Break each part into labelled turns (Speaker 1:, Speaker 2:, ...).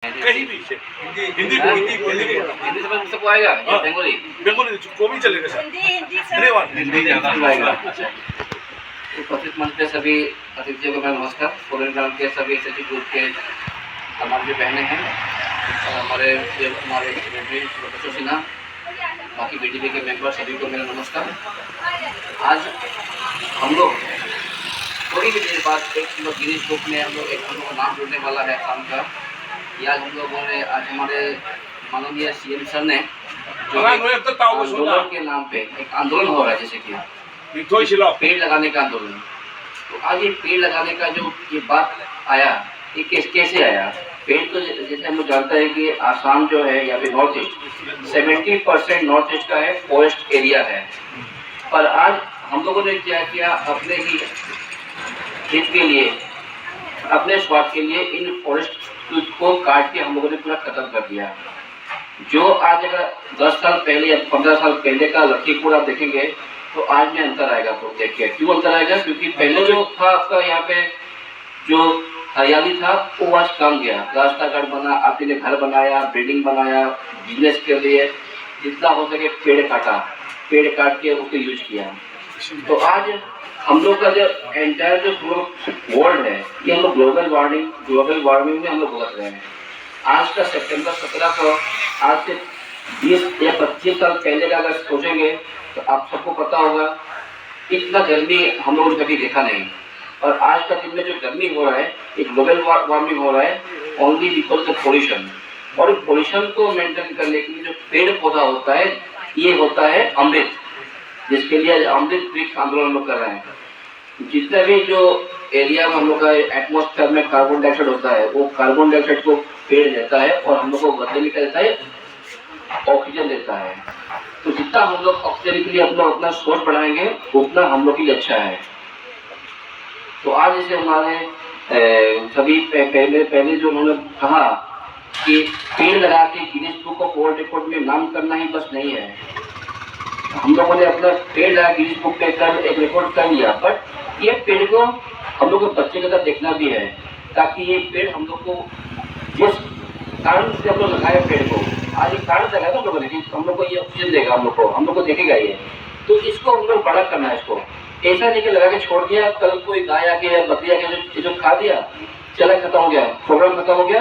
Speaker 1: कहीं भी से हिंदी समझ सबको आएगा या बंगाली
Speaker 2: बंगाली को भी चलेगा सर। धन्यवाद।
Speaker 1: हिंदी ज़्यादा आएगा। उपस्थित मंच पे सभी अतिथियों को मेरा नमस्कार। फोरन ग्राम के सभी एसएचजी ग्रुप के हमारी जो बहनें हैं और हमारे सेक्रेटरी प्रोफेसर सिन्हा, बाकी बीडीपी के मेंबर सभी को मेरा नमस्कार। आज हम लोग थोड़ी भी देर बाद एक गिनीज बुक में हम लोग का नाम जुड़ने वाला है काम का। आज हम लोगों ने आज हमारे माननीय सीएम सर ने आंदोलन के नाम पे एक आंदोलन हो रहा है, जैसे कि पेड़ लगाने का आंदोलन। तो आज ये पेड़ लगाने का जो ये बात आया, ये कैसे आया? पेड़ तो जैसे हम लोग जानते हैं कि आसाम जो है या फिर नॉर्थ ईस्ट 70% नॉर्थ ईस्ट का है फॉरेस्ट एरिया है। पर आज हम लोगों ने क्या किया, अपने ही हित के लिए, अपने स्वार्थ के लिए इन फॉरेस्ट को काट के हम लोगों ने पूरा खत्म कर दिया। जो आज अगर 10 साल पहले या 15 साल पहले का लखीमपुर आप देखेंगे तो आज में अंतर आएगा। तो देखिए क्यों अंतर आएगा, क्योंकि पहले जो था आपका यहाँ पे जो हरियाली था वो आज कम गया। रास्ता घाट बना, आपने ने घर बनाया, बिल्डिंग बनाया, बिजनेस के लिए जितना हो सके पेड़ काटा, पेड़ काट के उसको यूज किया। तो आज हम लोग का जो एंटायर जो वर्ल्ड है, ये हम लोग ग्लोबल वार्मिंग में हम लोग भुगत रहे हैं। आज का सितंबर 17 को, आज से 20 या 25 साल पहले का अगर सोचेंगे तो आप सबको पता होगा इतना गर्मी हम लोगों ने कभी देखा नहीं। और आज का दिन में जो गर्मी हो रहा है, एक ग्लोबल वार्मिंग हो रहा है ओनली बिकॉज ऑफ पोल्यूशन। और पोल्यूशन को मेंटेन करने के लिए जो पेड़ पौधा होता है, ये होता है अमृत, जिसके लिए अमृत वृक्ष आंदोलन हम लोग कर रहे हैं। जितने भी जो एरिया में हम लोग का एटमॉस्फेयर में कार्बन डाइऑक्साइड होता है, वो कार्बन डाइऑक्साइड को पेड़ देता है और हम लोग को बदले में क्या देता है, ऑक्सीजन देता है। तो जितना हम लोग ऑक्सीजन के लिए अपना सोर्स बढ़ाएंगे उतना हम लोग के लिए अच्छा है। तो आज जैसे हमारे सभी पहले जो उन्होंने कहा कि पेड़ लगा के Guinness book of world record में नाम करना ही बस नहीं है। हम लोगों ने अपना पेड़ लगा गिनीज बुक पे एक रिकॉर्ड कर लिया, बट ये पेड़ को हम लोग को बच्चे के साथ देखना भी है, ताकि ये पेड़ हम लोग को जिस कारण से हम लोग लगाए पेड़ को, आज एक कारण लगाया हम लोगों ने कि हम लोग को ये ऑक्सीजन देगा, हम लोग को देखेगा ये, तो इसको हम लोग बड़ा करना है। इसको ऐसा नहीं कि लगा के छोड़ दिया, कल कोई गाय आके या बकरी आके जो खा दिया, चला खत्म हो गया, प्रोग्राम खत्म हो गया,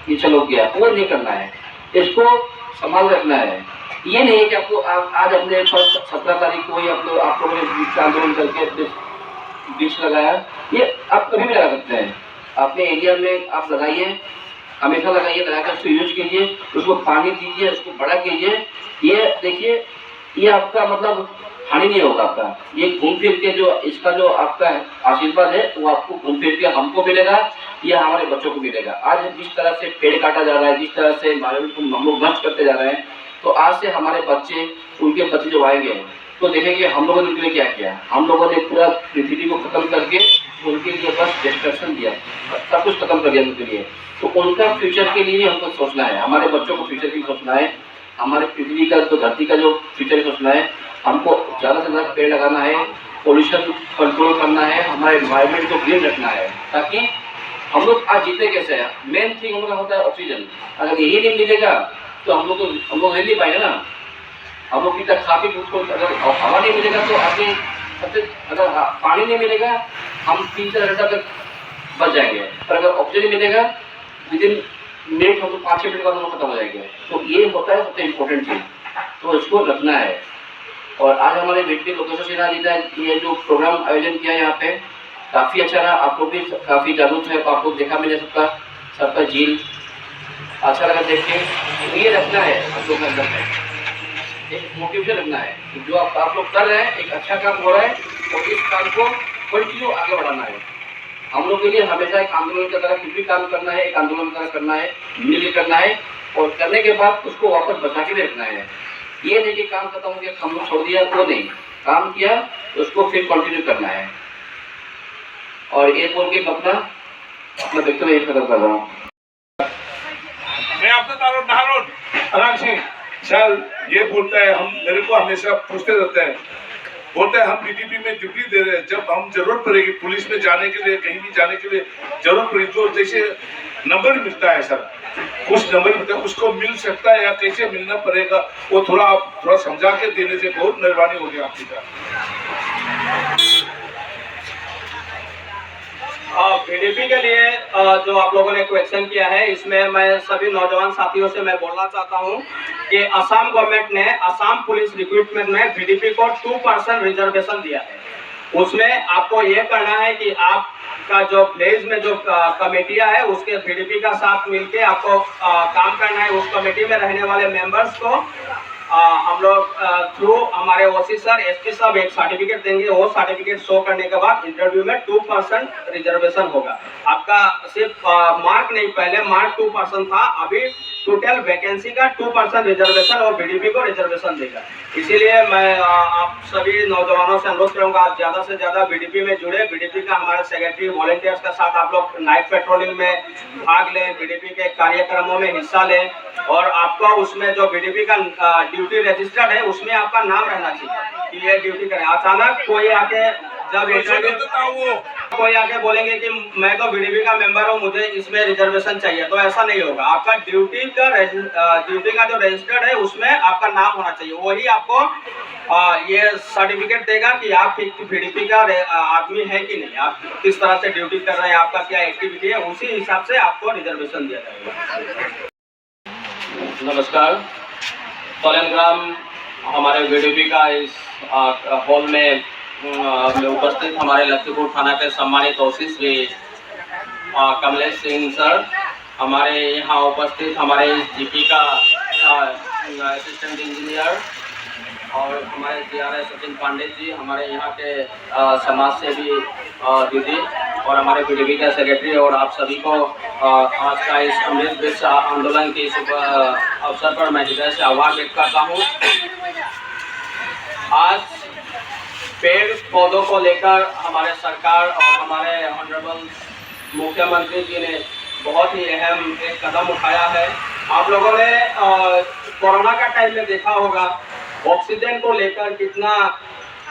Speaker 1: ये चलो गया, वो नहीं करना है। इसको संभाल रखना है। ये नहीं है कि आपको आज अपने 17 तारीख को ही आप लोगों ने आंदोलन करके बीज लगाया, ये आप कभी भी लगा सकते हैं। अपने एरिया में आप लगाइए, हमेशा लगाइए, लगाकर उसको यूज कीजिए, उसको पानी दीजिए, उसको बड़ा कीजिए। ये देखिए, ये आपका मतलब हानि नहीं होगा आपका। ये घूम फिर के जो इसका जो आपका आशीर्वाद है वो आपको घूम फिर के हमको मिलेगा या हमारे बच्चों को मिलेगा। आज जिस तरह से पेड़ काटा जा रहा है, जिस तरह से एनवायरमेंट को हम लोग नष्ट करते जा रहे हैं, तो आज से हमारे बच्चे, उनके बच्चे जो आएंगे तो देखेंगे हम लोगों ने उनके लिए क्या किया। हम लोगों ने पूरा पृथ्वी को खत्म करके उनके लिए बस डिस्ट्रक्शन दिया, सब कुछ खत्म कर दिया उनके लिए। तो उनका फ्यूचर के लिए हमको सोचना है, हमारे बच्चों को फ्यूचर के लिए सोचना है, हमारे पृथ्वी का तो धरती का जो फ्यूचर सोचना है। हमको ज़्यादा से ज़्यादा पेड़ लगाना है, पोल्यूशन कंट्रोल करना है, हमारे एनवायरमेंट को क्लीन रखना है, ताकि हम लोग आज जीते कैसे है। मेन थिंग हम लोग का होता है ऑक्सीजन। अगर यही नहीं मिलेगा तो हम लोग रह नहीं पाएंगे ना। हम लोग कितना खा पी उसको, अगर हवा नहीं मिलेगा तो आगे सबसे, अगर पानी नहीं मिलेगा हम 3-4 घंटा तक बच जाएंगे, पर अगर ऑक्सीजन मिलेगा विदिन मिनट, हम तो 5-6 मिनट बाद हम खत्म हो जाएंगे। तो ये होता है सबसे इम्पोर्टेंट चीज़, तो इसको रखना है। और आज हमारे बीडीपी प्रोफेसर सिन्हा जी का ये जो प्रोग्राम आयोजन किया यहाँ पे काफ़ी अच्छा रहा। आप लोग भी काफ़ी जागरूक है, आप लोग देखा मैंने सबका झील अच्छा लगा देख के। तो ये रखना है हम लोग के अंदर है, एक मोटिवेशन रखना है कि जो आप लोग कर रहे हैं एक अच्छा काम हो रहा है और इस काम को कंटिन्यू आगे बढ़ाना है। हम लोग के लिए हमेशा एक आंदोलन की तरह कुछ भी काम करना है, एक आंदोलन की तरह करना है, मिलकर करना है, और करने के बाद उसको वापस बचा के भी रखना है। ये नहीं कि काम खत्म हो गया हम लोग छोड़ दिया, वो नहीं, काम किया तो उसको फिर कंटिन्यू करना है। और ये बोल के अपना व्यक्तित्व यही खत्म कर रहा हूँ।
Speaker 2: मैं आपका अनाज सिंह सर ये बोलता है, हम मेरे को हमेशा पूछते रहते हैं, बोलता है हम बीडीपी में ड्यूटी दे रहे हैं, जब हम जरूरत पड़ेगी पुलिस में जाने के लिए, कहीं भी जाने के लिए जरूरत पड़ेगी तो जैसे नंबर मिलता है सर, कुछ नंबर बताए उसको मिल सकता है या कैसे मिलना पड़ेगा, वो थोड़ा समझा के देने से बहुत मेहरबानी होगी आपकी तरफ।
Speaker 3: पीडीपी के लिए जो आप लोगों ने क्वेश्चन किया है, इसमें मैं सभी नौजवान साथियों से मैं बोलना चाहता हूं कि असम गवर्नमेंट ने असम पुलिस रिक्रूटमेंट में पीडीपी को 2% रिजर्वेशन दिया है। उसमें आपको ये करना है कि आपका जो विलेज में जो कमेटियां है उसके पीडीपी का साथ मिलके आपको काम करना है। उस कमेटी में रहने वाले मेंबर्स को हम लोग थ्रू हमारे ओसी सर, एसपी साहब एक सर्टिफिकेट देंगे। वो सर्टिफिकेट शो करने के बाद इंटरव्यू में 2% रिजर्वेशन होगा। आपका सिर्फ मार्क नहीं, पहले मार्क 2% था, अभी टोटल वैकेंसी का 2% रिजर्वेशन और बीडीपी को रिजर्वेशन देगा। इसीलिए मैं आप सभी नौजवानों से अनुरोध करूंगा, आप ज्यादा से ज्यादा बीडीपी में जुड़े। बीडीपी का हमारे सेक्रेटरी वॉलंटियर्स के साथ आप लोग नाइट पेट्रोलिंग में भाग लें, बीडीपी के कार्यक्रमों में हिस्सा लें और आपका उसमें जो बीडीपी का ड्यूटी रजिस्टर्ड है उसमें आपका नाम रहना चाहिए कि ये ड्यूटी करें। अचानक कोई आके जब कोई आके बोलेंगे कि मैं तो बीडीपी का मेंबर हूँ, मुझे इसमें रिजर्वेशन चाहिए, तो ऐसा नहीं होगा। आपका ड्यूटी का जो रजिस्टर्ड है उसमें आपका नाम होना चाहिए। वही आपको ये सर्टिफिकेट देगा कि आप बीडीपी का आदमी है कि नहीं, आप किस तरह से ड्यूटी कर रहे हैं, आपका क्या एक्टिविटी है, उसी हिसाब से आपको रिजर्वेशन दिया जाएगा। नमस्कार, तोलेनग्राम हमारे बीडीपी का इस हॉल में उपस्थित हमारे लखीमपुर थाना के सम्मानित ओसी श्री कमलेश सिंह सर, हमारे यहाँ उपस्थित हमारे इस जीपी का असिस्टेंट इंजीनियर और हमारे जीआरएस सचिन पांडे जी, हमारे यहाँ के समाज सेवी दीदी और हमारे बीडीपी के सेक्रेटरी और आप सभी को आज का इस अमृत वृक्ष आंदोलन के इस अवसर पर मैं हृदय से आभार व्यक्त करता हूँ। आज पेड़ पौधों को लेकर हमारे सरकार और हमारे ऑनरेबल मुख्यमंत्री जी ने बहुत ही अहम एक कदम उठाया है। आप लोगों ने कोरोना का टाइम में देखा होगा ऑक्सीजन को लेकर कितना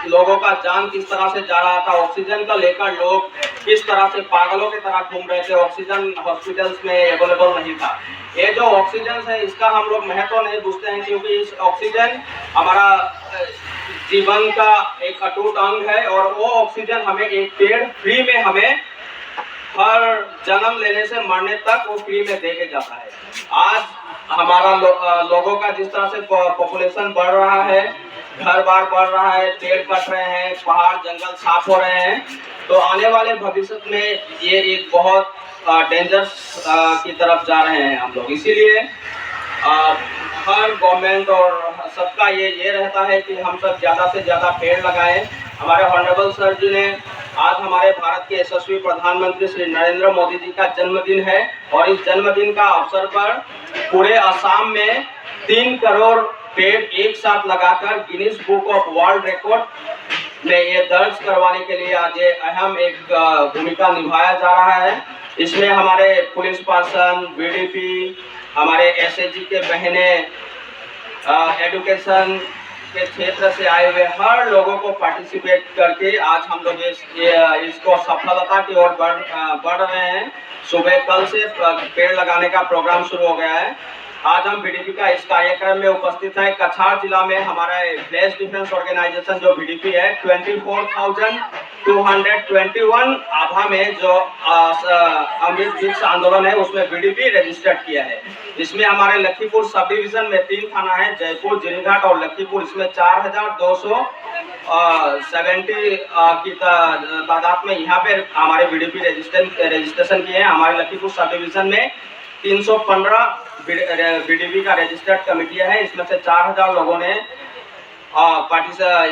Speaker 3: लोगों का जान किस तरह से जा रहा था। ऑक्सीजन को लेकर लोग किस तरह से पागलों की तरह घूम रहे थे, ऑक्सीजन हॉस्पिटल्स में अवेलेबल नहीं था। ये जो ऑक्सीजन है इसका हम लोग महत्व नहीं बुझते हैं, क्योंकि इस ऑक्सीजन हमारा जीवन का एक अटूट अंग है और वो ऑक्सीजन हमें एक पेड़ फ्री में हमें हर जन्म लेने से मरने तक वो फ्री में दे के जाता है। आज हमारा लोगों का जिस तरह से पॉपुलेशन बढ़ रहा है, घर बार बढ़ रहा है, पेड़ कट रहे हैं, पहाड़ जंगल साफ हो रहे हैं, तो आने वाले भविष्य में ये एक बहुत डेंजरस की तरफ जा रहे हैं हम लोग। इसीलिए हर गवर्नमेंट और सबका ये रहता है कि हम सब ज़्यादा से ज़्यादा पेड़ लगाएं। हमारे ऑनरेबल सर जी ने आज हमारे भारत के यशस्वी प्रधानमंत्री श्री नरेंद्र मोदी जी का जन्मदिन है और इस जन्मदिन का अवसर पर पूरे असम में 3 करोड़ पेड़ एक साथ लगाकर Guinness book of world record में ये दर्ज करवाने के लिए आज ये अहम एक भूमिका निभाया जा रहा है। इसमें हमारे पुलिस पर्सन, बीडीपी, हमारे एसएजी के बहने, एजुकेशन के क्षेत्र से आए हुए हर लोगों को पार्टिसिपेट करके आज हम लोग इसको सफलता की ओर बढ़ रहे हैं। सुबह कल से पेड़ लगाने का प्रोग्राम शुरू हो गया है। आज हम बीडीपी का इस कार्यक्रम में उपस्थित हैं। कछार जिला में हमारा विलेज डिफेंस ऑर्गेनाइजेशन जो बीडीपी है 24,221 आभा में जो अमृत वृक्ष आंदोलन है उसमें बीडीपी रजिस्टर्ड किया है। इसमें हमारे लखीमपुर सब डिवीजन में 3 थाना है, जयपुर, जिरीघाट और लखीमपुर। इसमें 4,270 की तादाद में यहाँ पे हमारे बीडीपी रजिस्ट्रेशन किए हैं। हमारे लखीमपुर सब डिवीजन में 315 बीडीपी का रजिस्टर्ड कमेटियां है। इसमें से 4,000 लोगों ने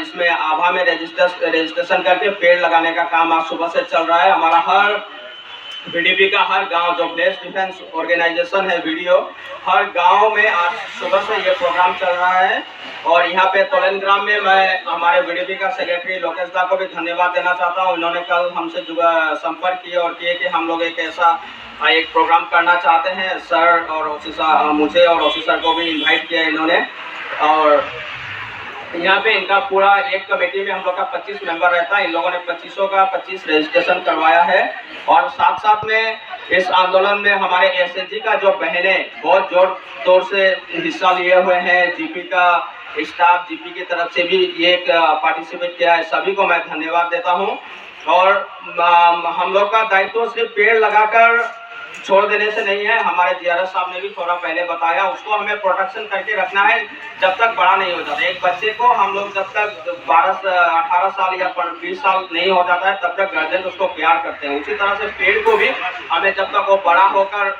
Speaker 3: इसमें आभा में रजिस्ट्रेशन करके पेड़ लगाने का काम आज सुबह से चल रहा है। हमारा हर बीडीपी का हर गांव जो विलेज डिफेंस ऑर्गेनाइजेशन है वीडियो, हर गांव में आज सुबह से ये प्रोग्राम चल रहा है। और यहाँ पे तोलेनग्राम में मैं हमारे बीडीपी का सेक्रेटरी लोकेश दा को भी धन्यवाद देना चाहता हूँ। इन्होंने कल हमसे संपर्क किया और किए कि हम लोग एक ऐसा एक प्रोग्राम करना चाहते हैं। सर और ऑफिसर, मुझे और ऑफिसर को भी इन्वाइट किया इन्होंने। और यहाँ पे इनका पूरा एक कमेटी में हम लोग का 25 मेंबर रहता है। इन लोगों ने 25 का 25 रजिस्ट्रेशन करवाया है और साथ साथ में इस आंदोलन में हमारे एसएचजी का जो बहनें बहुत जोर तौर से हिस्सा लिए हुए हैं, जीपी का स्टाफ, जीपी की तरफ से भी ये पार्टिसिपेट किया है, सभी को मैं धन्यवाद देता हूं। और हम लोग का दायित्व सिर्फ पेड़ लगाकर छोड़ देने से नहीं है, हमारे जीआरएस साहब ने भी थोड़ा पहले बताया, उसको हमें प्रोटेक्शन करके रखना है जब तक बड़ा नहीं हो जाता। एक बच्चे को हम लोग जब तक 18 साल या 20 साल नहीं हो जाता है तब तक गार्जियन उसको प्यार करते हैं। उसी तरह से पेड़ को भी हमें जब तक वो बड़ा होकर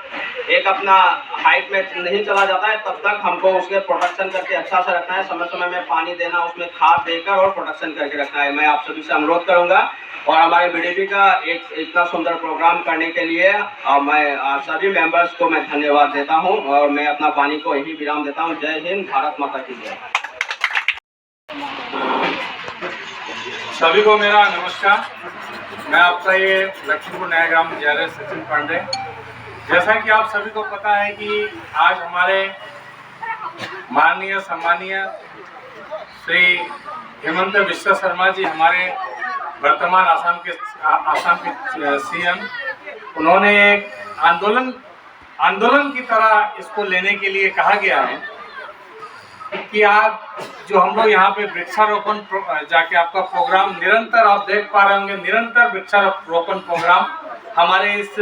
Speaker 3: एक अपना हाइट में नहीं चला जाता है तब तक हमको उसके प्रोटेक्शन करके अच्छा से रखना है, समय समय में पानी देना, उसमें खाद देकर और प्रोटेक्शन करके रखना है। मैं आप सभी से अनुरोध करूंगा और हमारे बीडीपी का एक इतना सुंदर प्रोग्राम करने के लिए मैं सभी मेंबर्स को मैं धन्यवाद देता हूं और मैं अपना वाणी को यही विराम देता हूं। जय हिंद, भारत माता की जय।
Speaker 4: सभी को मेरा नमस्कार। मैं आपका ये लक्ष्मीपुर नया ग्राम जीआरएस सचिन पांडे। जैसा कि आप सभी को पता है कि आज हमारे माननीय सम्मानीय श्री हेमंत बिस्वा शर्मा जी, हमारे वर्तमान आसाम के सीएम, उन्होंने एक आंदोलन की तरह इसको लेने के लिए कहा गया है कि आप जो हम लोग यहाँ पे वृक्षारोपण जाके आपका प्रोग्राम निरंतर आप देख पा रहे होंगे, निरंतर वृक्षारोपण प्रोग्राम हमारे इस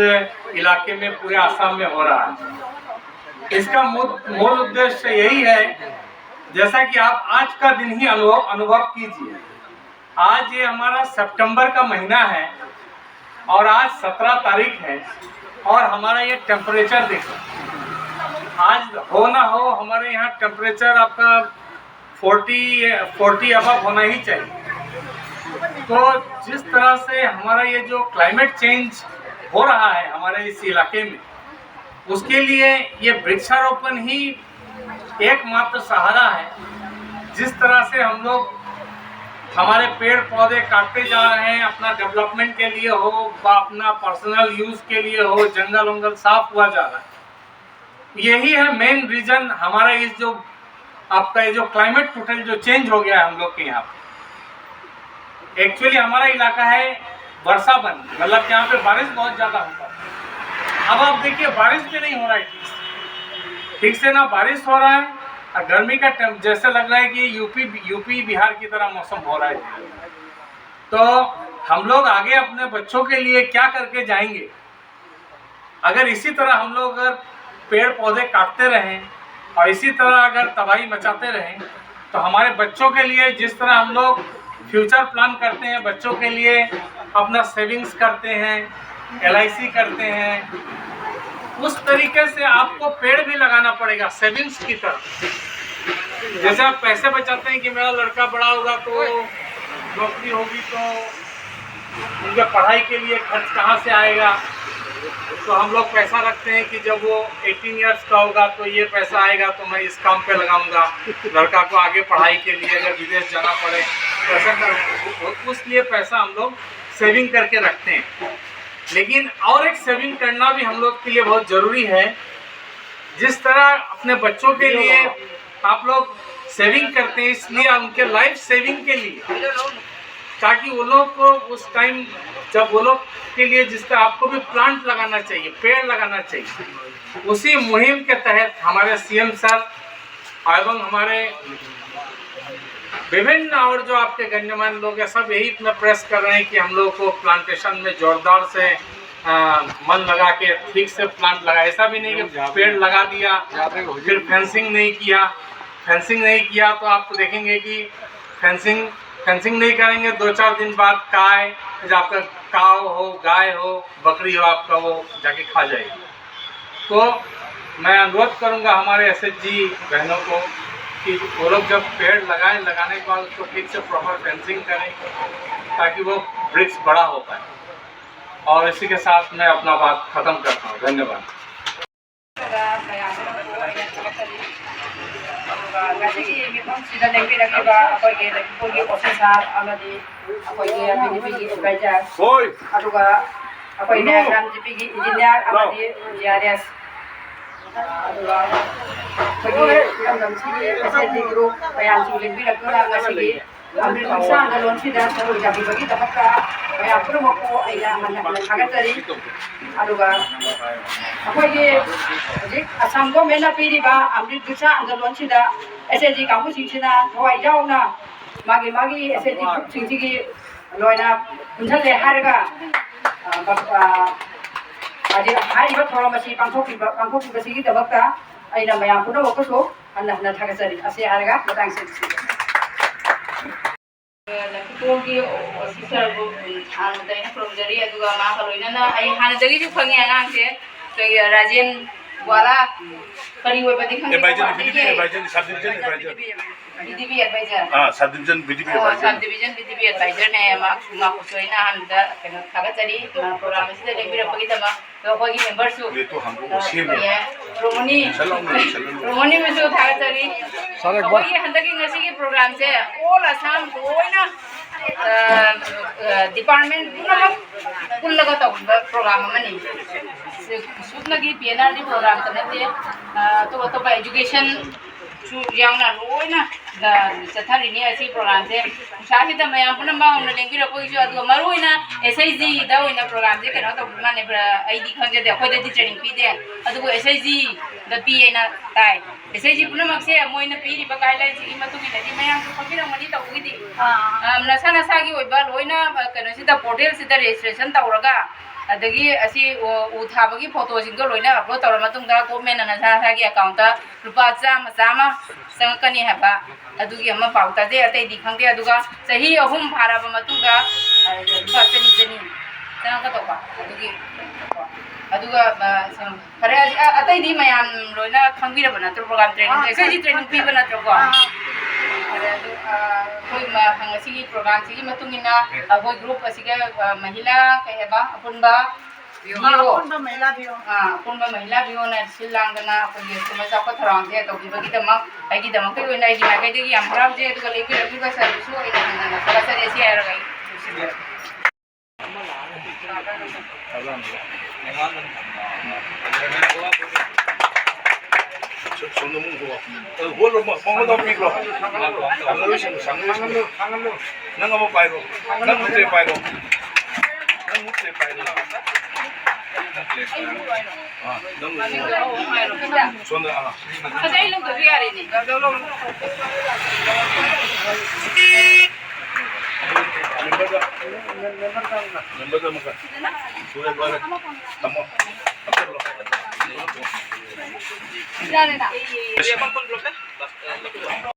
Speaker 4: इलाके में पूरे आसाम में हो रहा है। इसका मूल उद्देश्य यही है, जैसा कि आप आज का दिन ही अनुभव कीजिए। आज ये हमारा सितंबर का महीना है और आज 17 तारीख है और हमारा ये टेम्परेचर देखो, आज हो ना हो हमारे यहाँ टेम्परेचर आपका 40 अबव होना ही चाहिए। तो जिस तरह से हमारा ये जो क्लाइमेट चेंज हो रहा है हमारे इस इलाके में, उसके लिए ये वृक्षारोपण ही एकमात्र सहारा है। जिस तरह से हम लोग हमारे पेड़ पौधे काटते जा रहे हैं, अपना डेवलपमेंट के लिए हो, अपना पर्सनल यूज के लिए हो, जंगल वंगल साफ हुआ जा रहा है। यही है मेन रीजन हमारा इस जो आपका ये जो क्लाइमेट टोटल जो चेंज हो गया है हम लोग के यहाँ पे। एक्चुअली हमारा इलाका है वर्षावन, मतलब यहाँ पे बारिश बहुत ज़्यादा होता है। अब आप देखिए बारिश भी नहीं हो रहा है ठीक से, ना बारिश हो रहा है, गर्मी का जैसे लग रहा है कि यूपी बिहार की तरह मौसम हो रहा है। तो हम लोग आगे अपने बच्चों के लिए क्या करके जाएंगे? अगर इसी तरह हम लोग अगर पेड़ पौधे काटते रहें और इसी तरह अगर तबाही मचाते रहें तो हमारे बच्चों के लिए, जिस तरह हम लोग फ्यूचर प्लान करते हैं, बच्चों के लिए अपना सेविंग्स करते हैं, LIC करते हैं, उस तरीके से आपको पेड़ भी लगाना पड़ेगा सेविंग्स की तरफ। जैसे आप पैसे बचाते हैं कि मेरा लड़का बड़ा होगा तो नौकरी होगी तो उनके पढ़ाई के लिए खर्च कहाँ से आएगा, तो हम लोग पैसा रखते हैं कि जब वो 18 इयर्स का होगा तो ये पैसा आएगा तो मैं इस काम पे लगाऊंगा, लड़का को आगे पढ़ाई के लिए अगर विदेश जाना पड़े तो ऐसा करूँगा, उसलिए पैसा हम लोग सेविंग करके रखते हैं। लेकिन और एक सेविंग करना भी हम लोग के लिए बहुत ज़रूरी है। जिस तरह अपने बच्चों के लिए आप लोग सेविंग करते हैं, इसलिए उनके लाइफ सेविंग के लिए, ताकि वो लोग को उस टाइम जब वो लोग के लिए जिस तरह आपको भी प्लांट लगाना चाहिए, पेड़ लगाना चाहिए। उसी मुहिम के तहत हमारे सीएम सर एवं हमारे विभिन्न और जो आपके गण्यमान्य लोग हैं सब यही इतना प्रेस कर रहे हैं कि हम लोग को प्लांटेशन में जोरदार से मन लगा के ठीक से प्लांट लगा। ऐसा भी नहीं कि पेड़ लगा दिया फिर फेंसिंग नहीं किया तो आप देखेंगे कि फेंसिंग नहीं करेंगे, 2-4 दिन बाद आपका काव हो, गाय हो, बकरी हो, आपका वो जाके खा जाएगी। तो मैं अनुरोध करूंगा हमारे एसएचजी बहनों को कि वो लोग जब पेड़ लगाने के बाद उसको ठीक से प्रॉपर फेंसिंग करें ताकि वो वृक्ष बड़ा हो पाए। और इसी के साथ मैं अपना बात खत्म करता हूँ। धन्यवाद।
Speaker 5: Ambil bangsa dalam sidang seluruh jadi bagi dapat kayak aku mau ayah anak agak tadi aduh kan aku ini jadi asam ko mena pilih ba ambil bangsa dalam sidang SSG kamu sih sidang kawai jauh na magi SSG sing loina punca le harga aja hari itu kalau masih pangkok sih dapat ayah bayang pun aku so anak agak tadi asyik harga datang sih Lagi officer bu anu tadi promjari aduga ma kalau ini na ay hana jadi juga panggil anak sih jadi Rajen wala kari wei badi kan
Speaker 2: advisor sub division advisor
Speaker 5: BDB advisor
Speaker 2: हां sub division BDP advisor
Speaker 5: sub division BDB advisor ने मा कुसोई ना हंदा कनो थागा चरी programme से लेकर पगी तमा तो पगी मेंबर सु
Speaker 2: ये तो हमको सेम है
Speaker 5: रोमनी में जो थागा चरी पगी हंदा की ngasi की प्रोग्राम से all Assam कोइना डिपार्टमेंट पुनः लगा तो प्रोग्राम मनी सुधना की PNRD प्रोग्राम तो education yang na loi na da sathari ni asi program se shahi da mayam puna ma unna lengki ra poi adu maroi na SIG da oina program se kena to na ne ID khanje de khoi de training pi de adu ko SIG da pi na tai SIG puna mak se moi na pi ri ba guidelines ki ma tu ki na di mayam ko pagi ra mani ta ui di na sana sa gi oi ba loi na kena si da portal si da registration ta uraga adagi asi uthabagi photo sing do loina upload tor matung da government na sa sa gi account ta rupa chama sangkani haba adugi amma pauta de atai di khangde aduga sahi ahum phara ba matung da rupa chani sang ka to ba aduga khare atai di mayam loina khangbi ra bana to program training SIG training pi bana to ko कोई हंगसी programme सी मतुंगिना कोई group असिगा महिला कहबा अपुनबा अपुनबा महिला बियो ना सिलांगना कोई समस्या को थरांग दे तो बिबगी दमा आइगी दमा के ओइना आइगी ना कइदे याम खराब जे तो लेके रखी का सर्विस हो इना ना थोड़ा सा ऐसी आ रहा
Speaker 2: 손도 뭉고 홀로 먹어도 미고 상루신 너가 뭐 빠이고 난 못해 빠이고 아 너무 손을 알아
Speaker 5: अच्छा इन लोग तो भी आ रहे नहीं
Speaker 2: 멤버들 먹어 소리 봐라 담아 앞으로
Speaker 5: जाने ना
Speaker 3: ये कौन ब्लॉक है